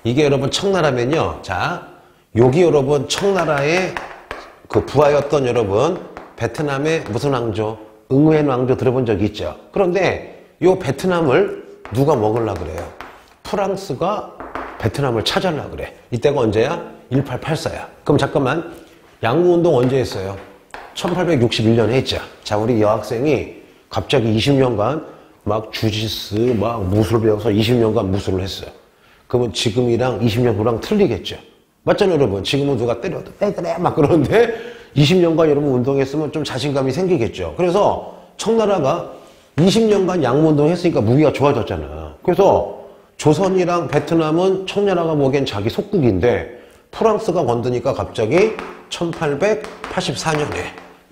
이게 여러분 청나라면요. 자, 여기 여러분 청나라의 그 부하였던 여러분 베트남의 무슨 왕조? 응웬 왕조 들어본 적 있죠? 그런데 요 베트남을 누가 먹으려고 그래요? 프랑스가 베트남을 차지하려고 그래. 이때가 언제야? 1884야. 그럼 잠깐만. 양무운동 언제 했어요? 1861년에 했죠. 자, 우리 여학생이 갑자기 20년간 막 주짓수, 막 무술 배워서 20년간 무술을 했어요. 그러면 지금이랑 20년 후랑 틀리겠죠. 맞잖아요, 여러분. 지금은 누가 때려도 때려 막 그러는데 20년간 여러분 운동했으면 좀 자신감이 생기겠죠. 그래서 청나라가 20년간 양무운동 했으니까 무기가 좋아졌잖아. 그래서 조선이랑 베트남은 청나라가 보기엔 자기 속국인데 프랑스가 건드니까 갑자기 1884년에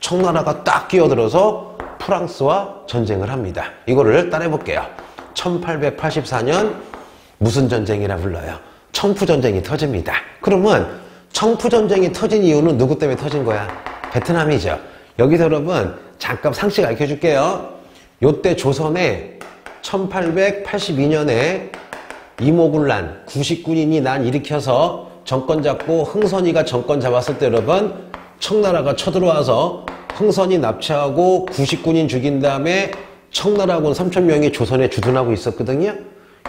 청나라가 딱 끼어들어서 프랑스와 전쟁을 합니다. 이거를 따라해 볼게요. 1884년 무슨 전쟁이라 불러요? 청푸전쟁이 터집니다. 그러면 청푸전쟁이 터진 이유는 누구 때문에 터진 거야? 베트남이죠. 여기서 여러분 잠깐 상식 알려줄게요. 요때 조선에 1882년에 이모군란 90군인이 난 일으켜서 정권 잡고 흥선이가 정권 잡았을 때 여러분 청나라가 쳐들어와서 흥선이 납치하고 90군인 죽인 다음에 청나라군 3,000명이 조선에 주둔하고 있었거든요.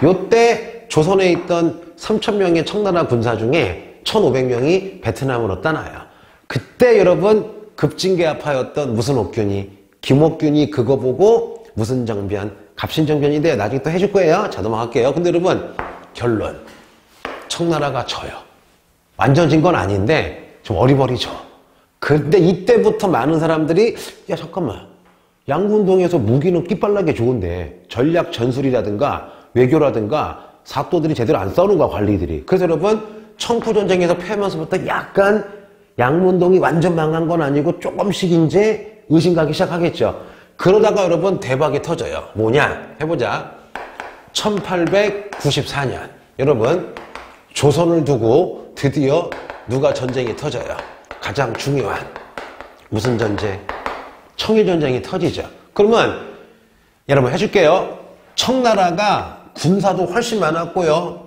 요때 조선에 있던 3,000명의 청나라 군사 중에 1,500명이 베트남으로 떠나요. 그때 여러분 급진개합하였던 무슨 옥균이, 김옥균이 그거 보고 무슨 정변, 갑신정변인데 나중에 또 해줄 거예요. 자, 넘어갈게요. 근데 여러분 결론, 청나라가 져요. 완전 진 건 아닌데 좀 어리버리져. 근데 이때부터 많은 사람들이 야 잠깐만, 양군동에서 무기는 끼빨나게 좋은데 전략 전술이라든가 외교라든가 사또들이 제대로 안 싸우는 거야, 관리들이. 그래서 여러분 청푸전쟁에서 패하면서부터 약간 양문동이 완전 망한 건 아니고 조금씩 이제 의심가기 시작하겠죠. 그러다가 여러분 대박이 터져요. 뭐냐? 해보자. 1894년 여러분 조선을 두고 드디어 누가 전쟁이 터져요? 가장 중요한 무슨 전쟁? 청일전쟁이 터지죠. 그러면 여러분 해줄게요. 청나라가 군사도 훨씬 많았고요,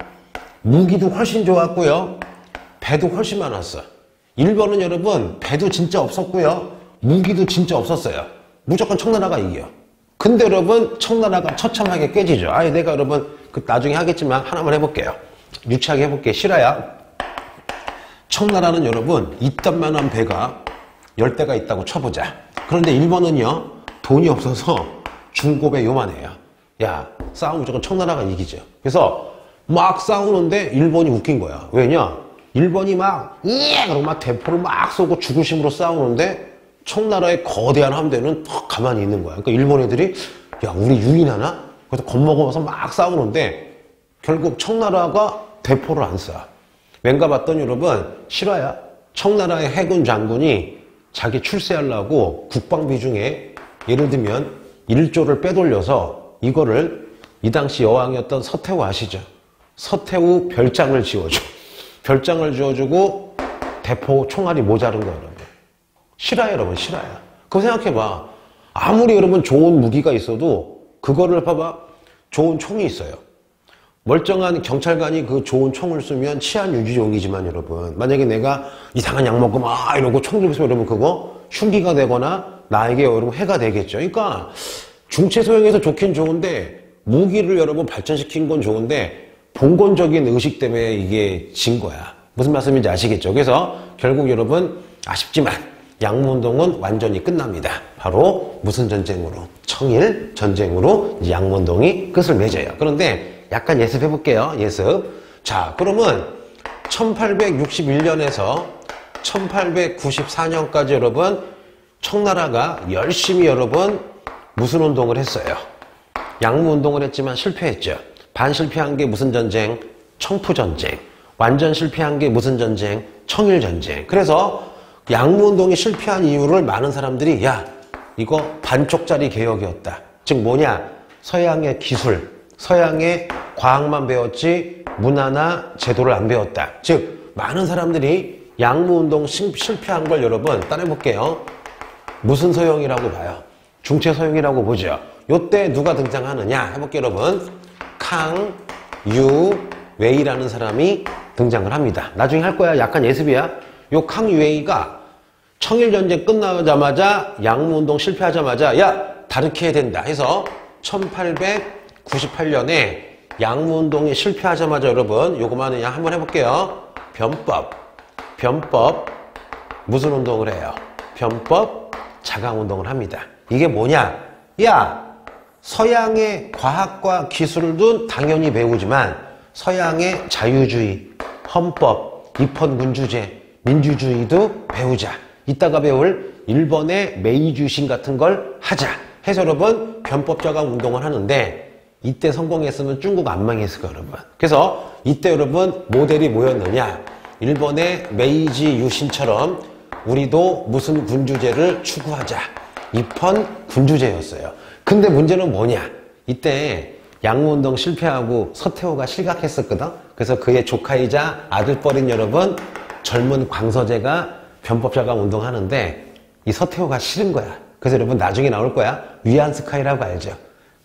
무기도 훨씬 좋았고요, 배도 훨씬 많았어. 일본은 여러분 배도 진짜 없었고요, 무기도 진짜 없었어요. 무조건 청나라가 이겨. 근데 여러분 청나라가 처참하게 깨지죠. 아예 내가 여러분 그 나중에 하겠지만 하나만 해볼게요. 유치하게 해볼게요. 실화야. 청나라는 여러분 이딴만한 배가 10대가 있다고 쳐보자. 그런데 일본은요 돈이 없어서 중고배 요만해요. 야 싸우면 무조건 청나라가 이기죠. 그래서 막 싸우는데 일본이 웃긴 거야. 왜냐? 일본이 막 그러고 막 대포를 막 쏘고 죽을 힘으로 싸우는데 청나라의 거대한 함대는 턱 가만히 있는 거야. 그러니까 일본 애들이 야 우리 유인하나? 그래서 겁먹어서 막 싸우는데 결국 청나라가 대포를 안 쏴. 왠가 봤더니 여러분 실화야. 청나라의 해군 장군이 자기 출세하려고 국방비 중에 예를 들면 1조를 빼돌려서 이거를 이 당시 여왕이었던 서태후 아시죠? 서태후 별장을 지어줘. 별장을 지어주고 대포 총알이 모자른 거야 여러분. 실화야 여러분, 실화야. 그거 생각해봐. 아무리 여러분 좋은 무기가 있어도 그거를 봐봐. 좋은 총이 있어요. 멀쩡한 경찰관이 그 좋은 총을 쏘면 치안 유지용이지만 여러분 만약에 내가 이상한 약 먹고 막 이러고 총 들고 있으면 여러분 그거 흉기가 되거나 나에게 여러분 해가 되겠죠. 그러니까 중체 소형에서 좋긴 좋은데 무기를 여러분 발전시킨 건 좋은데 봉건적인 의식 때문에 이게 진 거야. 무슨 말씀인지 아시겠죠? 그래서 결국 여러분 아쉽지만 양문동은 완전히 끝납니다. 바로 무슨 전쟁으로? 청일 전쟁으로 양문동이 끝을 맺어요. 그런데 약간 예습해 볼게요. 예습. 자, 그러면 1861년에서 1894년까지 여러분 청나라가 열심히 여러분 무슨 운동을 했어요? 양무운동을 했지만 실패했죠. 반실패한 게 무슨 전쟁? 청푸전쟁. 완전 실패한 게 무슨 전쟁? 청일전쟁. 그래서 양무운동이 실패한 이유를 많은 사람들이 야 이거 반쪽짜리 개혁이었다. 즉 뭐냐? 서양의 기술, 서양의 과학만 배웠지 문화나 제도를 안 배웠다. 즉 많은 사람들이 양무운동 실패한 걸 여러분 따라해볼게요. 무슨 서형이라고 봐요? 중체 서형이라고 보죠. 요때 누가 등장하느냐 해볼게요 여러분. 캉 유 웨이라는 사람이 등장을 합니다. 나중에 할 거야. 약간 예습이야. 요 캉 유웨이가 청일전쟁 끝나자마자 양무운동 실패하자마자 야 다르게 해야 된다 해서 1898년에 양무운동이 실패하자마자 여러분 요거만 그냥 한번 해볼게요. 변법 무슨 운동을 해요? 변법 자강운동을 합니다. 이게 뭐냐? 야 서양의 과학과 기술도 당연히 배우지만 서양의 자유주의, 헌법, 입헌군주제, 민주주의도 배우자. 이따가 배울 일본의 메이주신 같은 걸 하자 해서 여러분 변법자강 운동을 하는데 이때 성공했으면 중국 안 망했을 거예요 여러분. 그래서 이때 여러분 모델이 뭐였느냐? 일본의 메이지 유신처럼 우리도 무슨 군주제를 추구하자. 입헌 군주제였어요. 근데 문제는 뭐냐? 이때 양무운동 실패하고 서태후가 실각했었거든. 그래서 그의 조카이자 아들뻘인 여러분 젊은 광서제가 변법자강 운동하는데 이 서태후가 싫은 거야. 그래서 여러분 나중에 나올 거야. 위안스카이라고 알죠?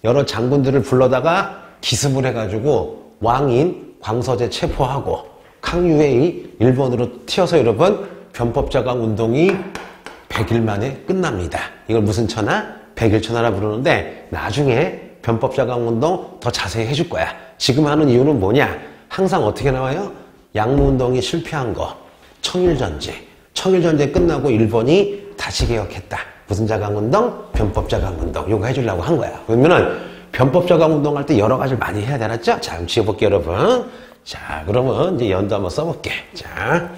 여러 장군들을 불러다가 기습을 해가지고 왕인 광서제 체포하고 강유해이 일본으로 튀어서 여러분 변법자강 운동이 100일 만에 끝납니다. 이걸 무슨 천하? 백일천하라 부르는데 나중에 변법자강 운동 더 자세히 해줄 거야. 지금 하는 이유는 뭐냐? 항상 어떻게 나와요? 양무운동이 실패한 거, 청일전쟁. 청일전쟁 끝나고 일본이 다시 개혁했다. 무슨 자강운동? 변법자강운동. 이거 해주려고 한 거야. 그러면은 변법자강운동 할 때 여러 가지를 많이 해야 되겠죠? 자, 그럼 지어볼게요, 여러분. 자, 그러면 이제 연도 한번 써볼게. 자,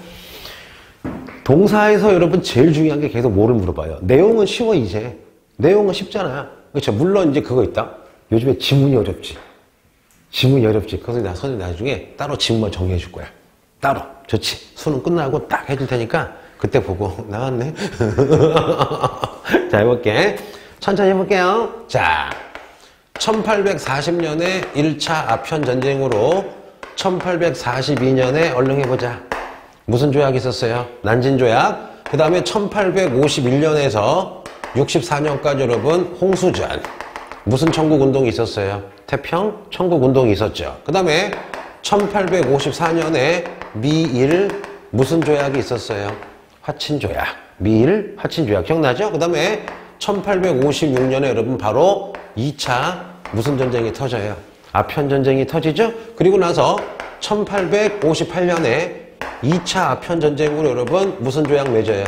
동사에서 여러분 제일 중요한 게 계속 뭐를 물어봐요? 내용은 쉬워, 이제. 내용은 쉽잖아. 그렇죠? 물론 이제 그거 있다. 요즘에 지문이 어렵지. 지문이 어렵지. 그래서 나 선생님 나중에 따로 지문만 정리해 줄 거야. 따로. 좋지. 수능 끝나고 딱 해줄 테니까 그때 보고 나왔네. 자, 해볼게. 천천히 해볼게요. 자, 1840년에 1차 아편전쟁으로 1842년에 얼른 해보자. 무슨 조약이 있었어요? 난징조약. 그 다음에 1851년에서 64년까지 여러분 홍수전. 무슨 청국운동이 있었어요? 태평 청국운동이 있었죠. 그 다음에 1854년에 미일 무슨 조약이 있었어요? 화친조약. 미일 화친조약 기억나죠? 그 다음에 1856년에 여러분 바로 2차 무슨 전쟁이 터져요? 아편전쟁이 터지죠? 그리고 나서 1858년에 2차 아편전쟁으로 여러분 무슨 조약 맺어요?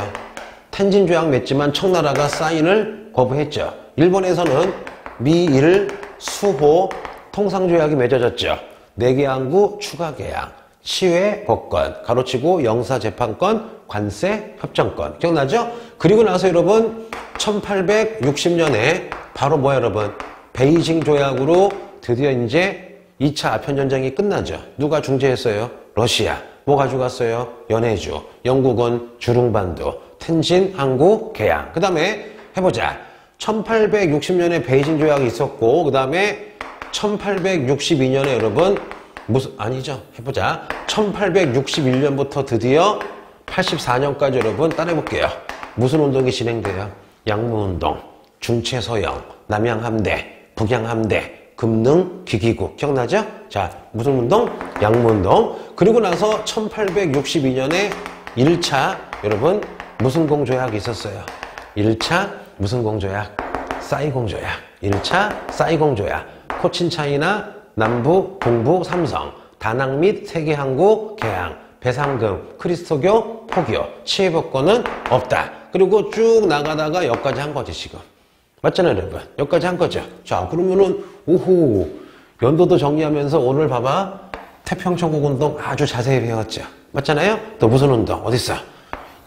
텐진조약 맺지만 청나라가 사인을 거부했죠. 일본에서는 미일 수호 통상조약이 맺어졌죠. 내개항구 추가개항, 치외 법권, 가로치고 영사재판권, 관세 협정권. 기억나죠? 그리고 나서 여러분 1860년에 바로 뭐야 여러분? 베이징 조약으로 드디어 이제 2차 아편전쟁이 끝나죠. 누가 중재했어요? 러시아. 뭐 가져갔어요? 연해주. 영국은 주룽반도. 텐진, 항구, 개항. 그 다음에 해보자. 1860년에 베이징 조약이 있었고 그 다음에 1862년에 여러분 무슨 아니죠. 해보자. 1861년부터 드디어 84년까지 여러분 따라해볼게요. 무슨 운동이 진행돼요? 양무운동, 중체서영, 남양함대, 북양함대, 금능, 기기국. 기억나죠? 자, 무슨 운동? 양무운동. 그리고 나서 1862년에 1차 여러분 무슨 공조약이 있었어요? 1차 무슨 공조약? 사이공조약. 1차 사이공조약. 코친차이나 남부, 동부, 삼성, 다낭 및 세계항구, 개항, 배상금, 크리스토교, 포교, 치해법권은 없다. 그리고 쭉 나가다가 여기까지 한 거지 지금. 맞잖아요 여러분. 여기까지 한 거죠. 자, 그러면은 오호 연도도 정리하면서 오늘 봐봐. 태평천국운동 아주 자세히 배웠죠. 맞잖아요? 또 무슨 운동? 어딨어?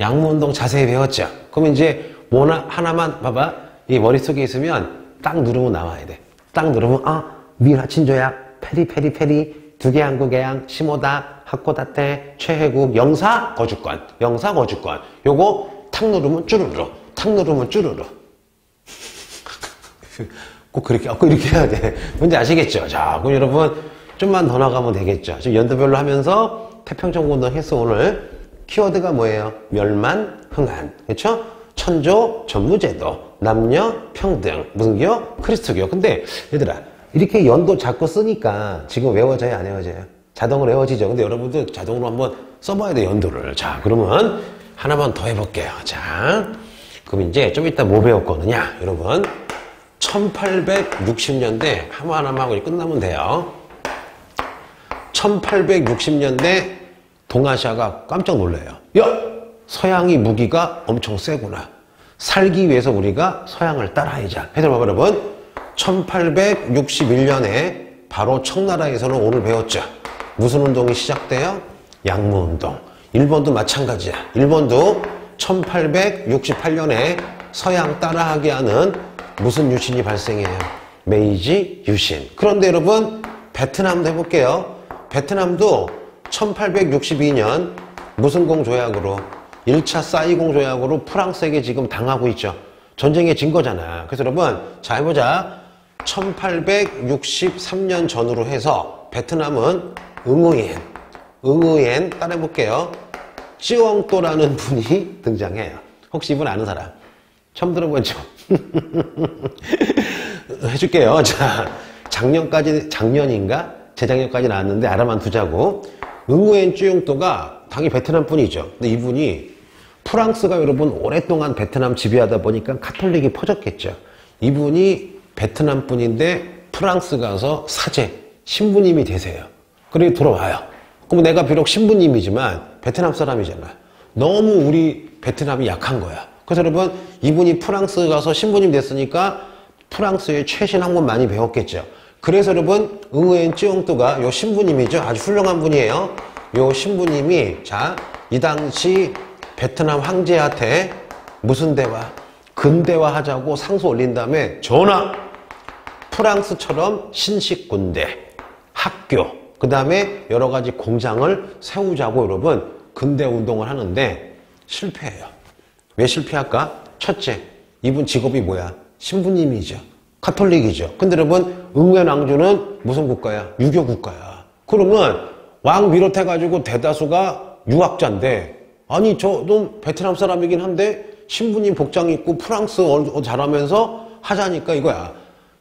양무운동 자세히 배웠죠. 그럼 이제 뭐 하나만 봐봐. 이 머릿속에 있으면 딱 누르면 나와야 돼. 딱 누르면 미일화친조약, 페리, 두개항구개항, 시모다, 하코다테, 최해국, 영사, 거주권. 영사, 거주권. 요거 탁 누르면 쭈루루. 탁 누르면 쭈루루. 꼭 그렇게 해야 돼. 뭔지 아시겠죠? 자, 그럼 여러분 좀만 더 나가면 되겠죠. 지금 연도별로 하면서 태평천국운동 했어 오늘. 키워드가 뭐예요? 멸만, 흥한. 그렇죠? 천조, 전무제도, 남녀, 평등. 무슨 교? 크리스토교. 근데 얘들아 이렇게 연도 자꾸 쓰니까 지금 외워져요? 안 외워져요? 자동으로 외워지죠? 근데 여러분들 자동으로 한번 써봐야 돼 연도를. 자, 그러면 하나만 더 해볼게요. 자, 그럼 이제 좀 이따 뭐 배울 거느냐 여러분. 1860년대 하나만 하고 끝나면 돼요. 1860년대 동아시아가 깜짝 놀라요. 야! 서양이 무기가 엄청 세구나. 살기 위해서 우리가 서양을 따라하자. 해서 봐봐 여러분. 1861년에 바로 청나라에서는 오늘 배웠죠. 무슨 운동이 시작돼요? 양무운동. 일본도 마찬가지야. 일본도 1868년에 서양 따라하게 하는 무슨 유신이 발생해요? 메이지 유신. 그런데 여러분 베트남도 해볼게요. 베트남도 1862년 무슨 공조약으로? 1차 사이공 조약으로 프랑스에게 지금 당하고 있죠. 전쟁에 진 거잖아. 그래서 여러분, 자, 해보자. 1863년 전후로 해서 베트남은 응우옌 따라해볼게요. 찌웡또라는 분이 등장해요. 혹시 이분 아는 사람? 처음 들어보죠? 해줄게요. 자, 작년인가? 재작년까지 나왔는데 알아만 두자고. 응우옌 찌웡또가 당연히 베트남 분이죠. 근데 이분이 프랑스가 여러분 오랫동안 베트남 지배하다 보니까 카톨릭이 퍼졌겠죠. 이분이 베트남 분인데 프랑스 가서 사제, 신부님이 되세요. 그리고 돌아와요. 그럼 내가 비록 신부님이지만 베트남 사람이잖아. 너무 우리 베트남이 약한 거야. 그래서 여러분 이분이 프랑스 가서 신부님 됐으니까 프랑스의 최신 학문 많이 배웠겠죠. 그래서 여러분 응우옌 찌웡또가 요 신부님이죠. 아주 훌륭한 분이에요. 요 신부님이 자, 이 당시 베트남 황제한테 무슨 대화? 근대화 하자고 상소 올린 다음에 전하! 프랑스처럼 신식군대, 학교, 그 다음에 여러 가지 공장을 세우자고 여러분 근대운동을 하는데 실패해요. 왜 실패할까? 첫째, 이분 직업이 뭐야? 신부님이죠. 카톨릭이죠. 근데 여러분 응우옌 왕조는 무슨 국가야? 유교 국가야. 그러면 왕 비롯해가지고 대다수가 유학자인데 아니 저도 베트남 사람이긴 한데 신부님 복장 입고 프랑스어 잘하면서 하자니까 이거야.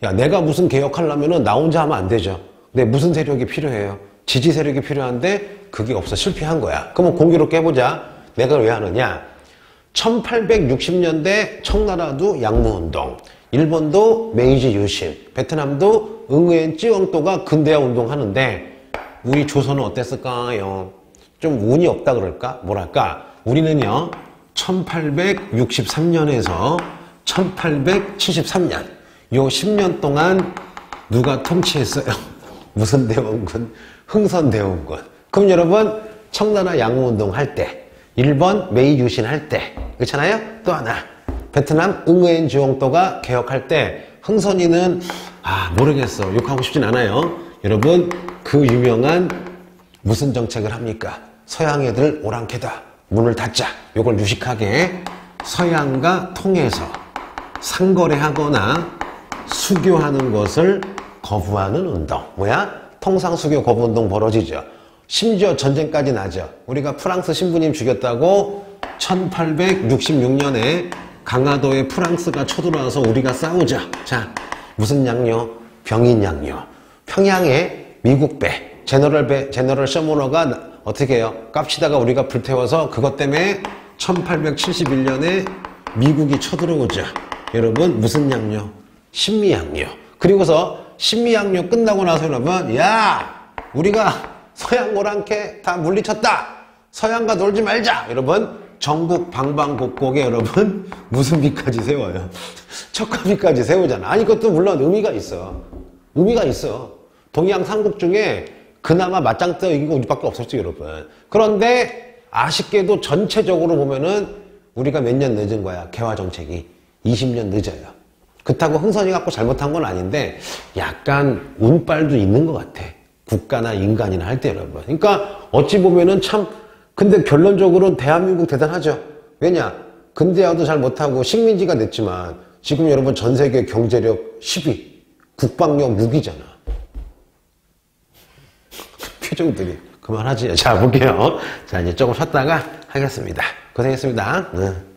야, 내가 무슨 개혁하려면은 나 혼자 하면 안 되죠. 근데 무슨 세력이 필요해요? 지지 세력이 필요한데 그게 없어. 실패한 거야. 그러면 공교롭게 해보자. 내가 왜 하느냐? 1860년대 청나라도 양무운동, 일본도 메이지 유신, 베트남도 응우옌 찌웡또가 근대화 운동하는데 우리 조선은 어땠을까요? 좀 운이 없다 그럴까? 뭐랄까? 우리는요 1863년에서 1873년 요 10년 동안 누가 통치했어요? 무슨 대원군? 흥선대원군. 그럼 여러분 청나라 양무운동 할 때, 일본 메이 유신 할 때, 그렇잖아요? 또 하나 베트남 응우옌 찌웡또가 개혁할 때 흥선이는 모르겠어. 욕하고 싶진 않아요. 여러분 그 유명한 무슨 정책을 합니까? 서양 애들 오랑캐다. 문을 닫자. 요걸 유식하게 서양과 통해서 상거래하거나 수교하는 것을 거부하는 운동. 뭐야? 통상수교 거부운동 벌어지죠. 심지어 전쟁까지 나죠. 우리가 프랑스 신부님 죽였다고 1866년에 강화도에 프랑스가 쳐들어와서 우리가 싸우자. 자, 무슨 양요? 병인 양요. 평양에 미국 배, 제너럴 셔머너가 어떻게 해요? 깝치다가 우리가 불태워서 그것 때문에 1871년에 미국이 쳐들어오죠. 여러분 무슨 양요? 신미양요. 그리고서 신미양요 끝나고 나서 여러분 야! 우리가 서양 오랑캐 다 물리쳤다. 서양과 놀지 말자. 여러분 전국 방방곡곡에 여러분 무슨 비까지 세워요? 척화비까지 세우잖아. 아니 그것도 물론 의미가 있어. 의미가 있어. 동양 삼국 중에 그나마 맞짱 떠 이긴 거 우리밖에 없었지 여러분. 그런데 아쉽게도 전체적으로 보면은 우리가 몇 년 늦은 거야. 개화 정책이 20년 늦어요. 그렇다고 흥선이 갖고 잘못한 건 아닌데 약간 운빨도 있는 것 같아. 국가나 인간이나 할 때 여러분. 그러니까 어찌 보면은 참 근데 결론적으로는 대한민국 대단하죠. 왜냐? 근대화도 잘 못하고 식민지가 됐지만 지금 여러분 전 세계 경제력 10위, 국방력 6위잖아. 표정들이 그만하지. 자 볼게요. 자 이제 조금 쉬었다가 하겠습니다. 고생했습니다.